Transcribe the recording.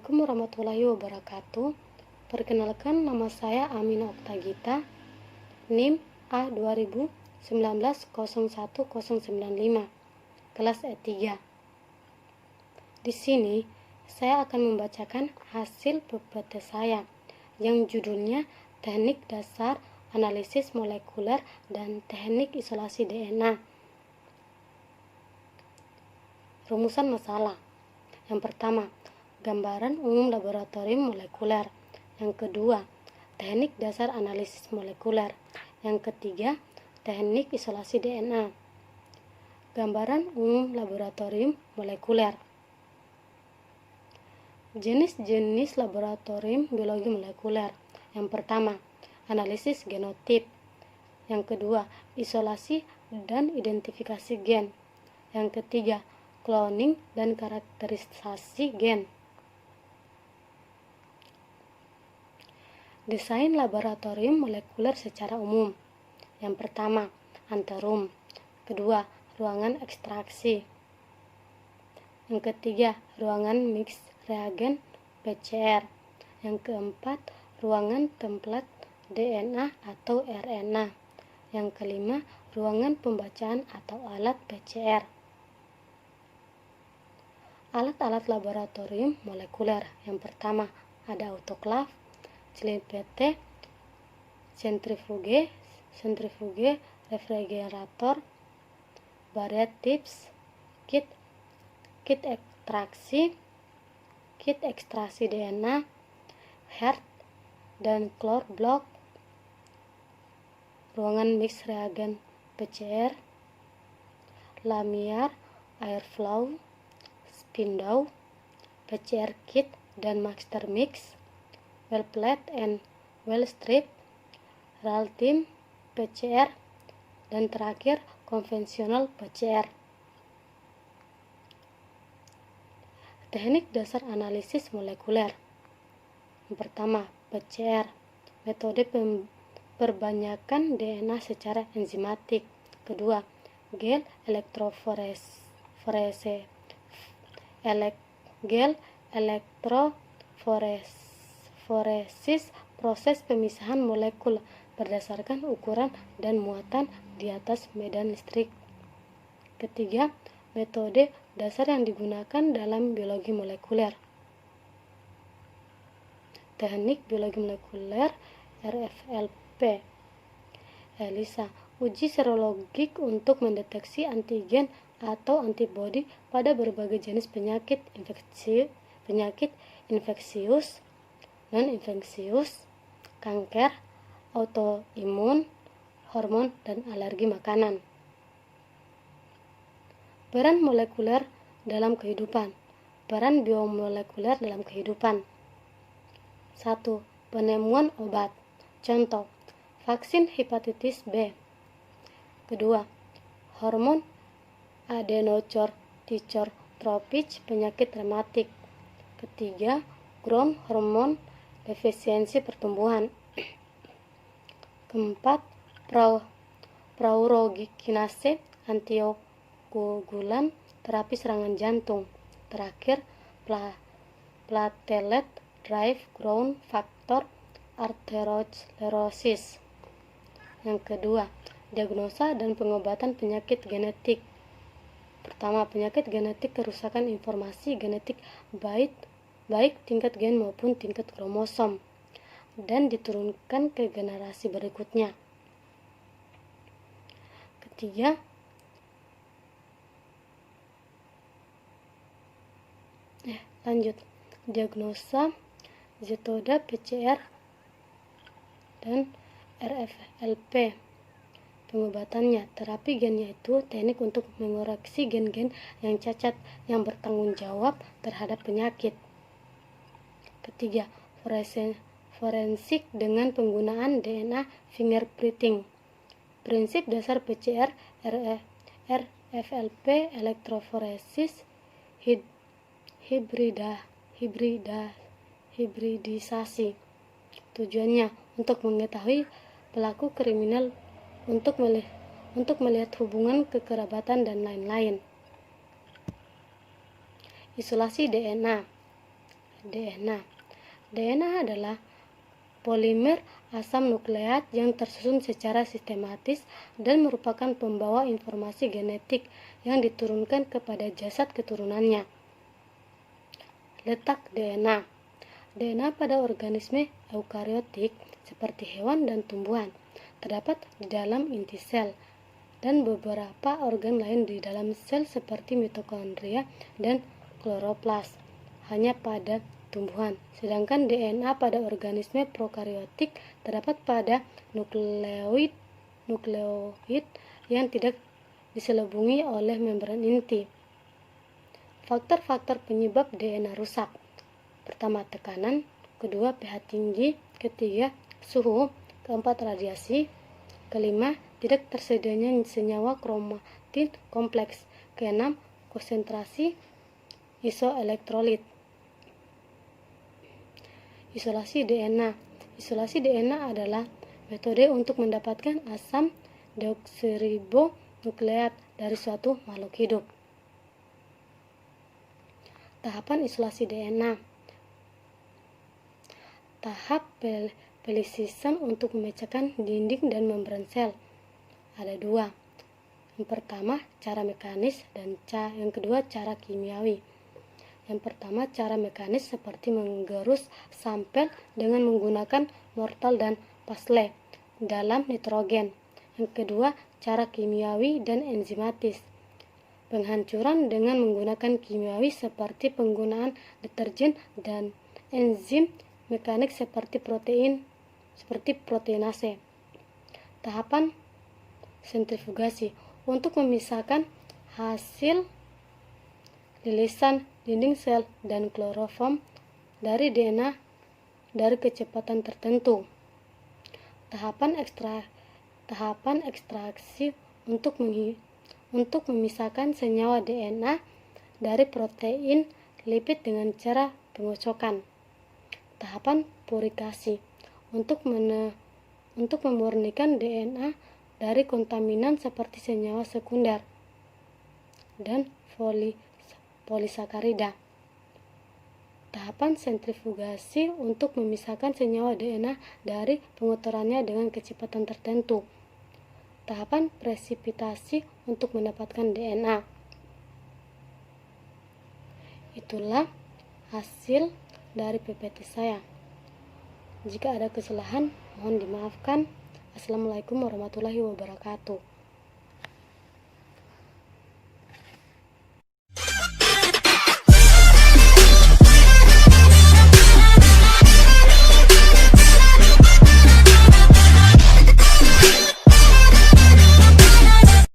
Assalamualaikum warahmatullahi wabarakatuh. Perkenalkan, nama saya Amina Oktagita, NIM A2019010095, kelas E3. Di sini, saya akan membacakan hasil PPT saya yang judulnya Teknik Dasar Analisis Molekuler dan Teknik Isolasi DNA. Rumusan masalah. Yang pertama, gambaran umum laboratorium molekuler. Yang kedua, teknik dasar analisis molekuler. Yang ketiga, teknik isolasi DNA. Gambaran umum laboratorium molekuler. Jenis-jenis laboratorium biologi molekuler. Yang pertama, analisis genotip. Yang kedua, isolasi dan identifikasi gen. Yang ketiga, cloning dan karakterisasi gen. Desain laboratorium molekuler secara umum. Yang pertama, anterum. Kedua, ruangan ekstraksi. Yang ketiga, ruangan mix reagen PCR. Yang keempat, ruangan template DNA atau RNA. Yang kelima, ruangan pembacaan atau alat PCR. Alat-alat laboratorium molekuler. Yang pertama, ada autoclave, CLIP-PT, sentrifuge, refrigerator, barrier tips, kit ekstraksi DNA, HERT dan core block, ruangan mix reagen PCR, lamiar, airflow, spindle, PCR kit dan master mix, well plate and well strip, RAL team, PCR, dan terakhir konvensional PCR. Teknik dasar analisis molekuler. Yang pertama, PCR, metode perbanyakan DNA secara enzimatik. Kedua, gel elektroforesis, proses pemisahan molekul berdasarkan ukuran dan muatan di atas medan listrik. Ketiga, metode dasar yang digunakan dalam biologi molekuler. Teknik biologi molekuler RFLP. ELISA, uji serologik untuk mendeteksi antigen atau antibodi pada berbagai jenis penyakit infeksius, non-infeksius, kanker, autoimun, hormon, dan alergi makanan. Peran molekuler dalam kehidupan. Peran biomolekuler dalam kehidupan. 1. Penemuan obat. Contoh, vaksin hepatitis B. Kedua, hormon adenocorticotropin, penyakit rematik. Ketiga, growth hormone defisiensi pertumbuhan. Keempat, prauroginase, antiokoagulan, terapi serangan jantung. Terakhir, platelet drive growth factor, arteriosklerosis. Yang kedua, diagnosa dan pengobatan penyakit genetik. Pertama, penyakit genetik, kerusakan informasi genetik baik tingkat gen maupun tingkat kromosom dan diturunkan ke generasi berikutnya. Ketiga, diagnosa, metode PCR dan RFLP. Pengobatannya, terapi gen, yaitu teknik untuk mengoreksi gen-gen yang cacat yang bertanggung jawab terhadap penyakit. Ketiga, forensik dengan penggunaan DNA fingerprinting. Prinsip dasar PCR, RFLP, elektroforesis, hibridisasi. Tujuannya untuk mengetahui pelaku kriminal, untuk melihat hubungan kekerabatan dan lain-lain. Isolasi DNA. DNA. DNA adalah polimer asam nukleat yang tersusun secara sistematis dan merupakan pembawa informasi genetik yang diturunkan kepada jasad keturunannya. Letak DNA. DNA pada organisme eukariotik seperti hewan dan tumbuhan terdapat di dalam inti sel dan beberapa organ lain di dalam sel seperti mitokondria dan kloroplas hanya pada tumbuhan, sedangkan DNA pada organisme prokariotik terdapat pada nukleoid yang tidak diselubungi oleh membran inti. Faktor-faktor penyebab DNA rusak. Pertama, tekanan, kedua, pH tinggi, ketiga, suhu, keempat, radiasi, kelima, tidak tersedianya senyawa kromatin kompleks, keenam, konsentrasi isoelektrolit. Isolasi DNA. Isolasi DNA adalah metode untuk mendapatkan asam deoksiribonukleat dari suatu makhluk hidup. Tahapan isolasi DNA. Tahap pelisisan untuk memecahkan dinding dan membran sel. Ada dua. Yang pertama, cara mekanis dan yang kedua, cara kimiawi. Yang pertama, cara mekanis seperti menggerus sampel dengan menggunakan mortal dan pestle dalam nitrogen. Yang kedua, cara kimiawi dan enzimatis. Penghancuran dengan menggunakan kimiawi seperti penggunaan deterjen dan enzim mekanik seperti proteinase. Tahapan sentrifugasi untuk memisahkan hasil lilisan dinding sel dan klorofom dari DNA dari kecepatan tertentu. Tahapan ekstraksi untuk memisahkan senyawa DNA dari protein lipid dengan cara pengocokan. Tahapan purifikasi untuk memurnikan DNA dari kontaminan seperti senyawa sekunder dan polisakarida. Tahapan sentrifugasi untuk memisahkan senyawa DNA dari pengutarannya dengan kecepatan tertentu. Tahapan presipitasi untuk mendapatkan DNA. Itulah hasil dari PPT saya. Jika ada kesalahan, mohon dimaafkan. Assalamualaikum warahmatullahi wabarakatuh.